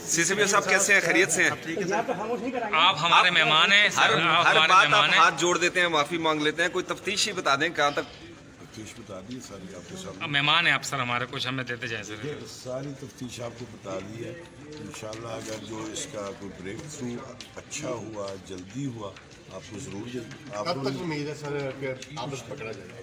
CCP साहब कैसे हैं, खैरियत से हैं? आप हमारे मेहमान हैं हर सर, आप हर हमारे बात आप मेहमान हैं। हाथ जोड़ देते हैं, माफी मांग लेते हैं। कोई तफ्तीश ही बता दें कहाँ तक। तफ्तीश बता दी सारी आपके सामने। अब मेहमान हैं आप सर हमारे, कुछ हमें देते जाए सर। सारी तफ्तीश आपको बता दी है। इंशाल्लाह अगर जो इसका कोई ब्रेक थ्रू अच्छा हुआ, जल्दी हुआ, आपको जरूर कब तक उम्मीद है सर कि आरोपी पकड़ा जाएगा?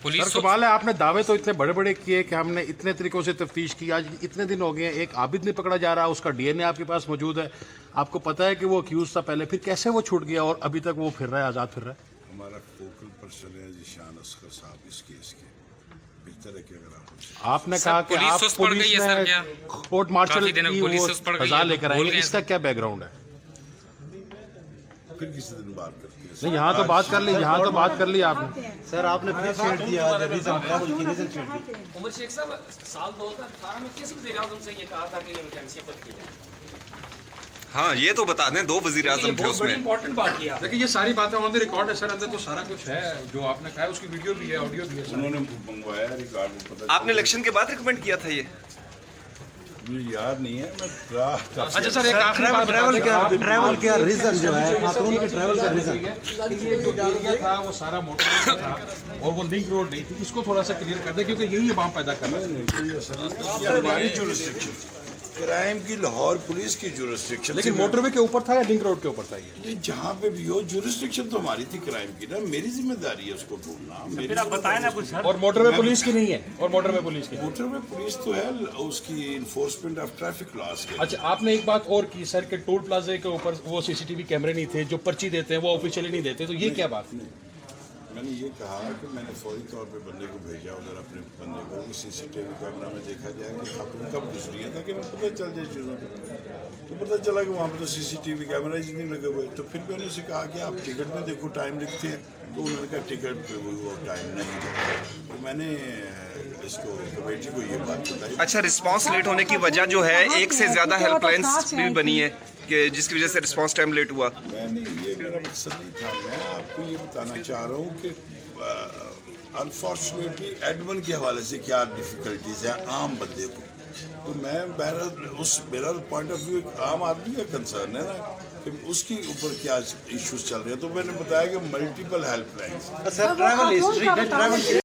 पुलिस सर कमाल है, आपने दावे तो इतने बड़े बड़े किए कि हमने इतने तरीकों से तफ्तीश की। आज इतने दिन हो गए हैं, एक आबिद नहीं पकड़ा जा रहा, उसका डीएनए आपके पास मौजूद है। आपको पता है कि वो अक्यूज था पहले, फिर कैसे वो छूट गया और अभी तक वो फिर रहा है, आज़ाद फिर रहा है? हमारा फोकल पर्सन है जिशान असगर साहब इस केस के। बेहतर है कि अगर आपने सर, कहा कि पुलिस आप सुस्त पड़ गई है सर, क्या? कोर्ट मार्शल काफी दिनों की पुलिस वो सुस्त पड़ गई सजा है, लेकर भूल आएंगे, गए इसका क्या बैकग्राउंड है? फिर किसी दिन बात करते हैं। नहीं, यहाँ तो बात कर ली, यहाँ तो बात कर ली आपने। सर आपने फिर छेड़ दिया रीजन उमर शेख साहब साल 2018 में किस वज़ीर आज़म से ये कहा था कि ये वैकेंसी पर की जाए? हाँ, ये तो बता दें, 2 वजीर आजम थे बहुत बड़ी उसमें। इंपॉर्टेंट बात की आपने। देखिए ये सारी बातें ऑन द रिकॉर्ड है सर, अंदर तो सारा कुछ है जो आपने कहा है, उसकी वीडियो भी है, ऑडियो भी है सर। उन्होंने मंगवाया रिकॉर्ड में, पता आपने इलेक्शन के बाद रिकमेंड किया था ये? मुझे याद नहीं है। मैं अच्छा सर, एक आखिरी बात ट्रैवल क्या रीजन जो है खातून के ट्रैवल का रीजन ये जो एरिया था वो सारा मोटर था और वो लिंक रोड नहीं थी, इसको थोड़ा सा क्लियर कर दे क्योंकि यही बात पैदा कर रहा है। हमारी जुरिस्डिक्शन क्राइम की लाहौर पुलिस की जुरिस्डिक्शन, लेकिन मोटरवे के ऊपर था या लिंक रोड के ऊपर था ये? जहाँ पे भी हो जुरिस्डिक्शन तो हमारी थी क्राइम की ना। मेरी जिम्मेदारी है उसको ढूंढना। फिर आप बताए ना कुछ। और मोटरवे पुलिस की नहीं है? और मोटरवे पुलिस की? मोटर में पुलिस तो है उसकी इन्फोर्समेंट ऑफ ट्रैफिक लॉस के। अच्छा, आपने एक बात और की सर कि टोल प्लाजा के ऊपर वो सीसीटीवी कैमरे नहीं थे, जो पर्ची देते हैं वो ऑफिशियली नहीं देते, तो ये क्या बात है? मैंने ये कहा कि मैंने फौरी तौर पे बंदे को भेजा उधर, अपने बंदे को सीसीटीवी कैमरा में देखा जाए कि खातून कब गुजरी है, ताकि मैं पता चल जाए चीज़ों को। तो पता चला कि वहाँ पर तो सीसीटीवी कैमरा ही नहीं लगे हुए। तो फिर मैंने उसे कहा कि आप टिकट में देखो टाइम लिखते हैं, तो उन्होंने कहा टिकट पे वो टाइम नहीं है। तो मैंने इसको कमेटी को ये बात बताई। अच्छा, रिस्पांस लेट होने की वजह जो है, 1 से ज़्यादा हेल्पलाइंस भी बनी है कि जिसकी वजह से रिस्पांस टाइम लेट हुआ। मैंने ये मेरा मकसद नहीं था। मैं आपको ये बताना चाह रहा हूँ कि अनफॉर्चुनेटली एडमन के हवाले से क्या डिफिकल्टीज है आम बंदे को। तो मैं मेरा पॉइंट ऑफ व्यू एक आम आदमी का कंसर्न है ना कि उसके ऊपर क्या इश्यूज चल रहे हैं। तो मैंने बताया कि multiple helplines. Sir travel history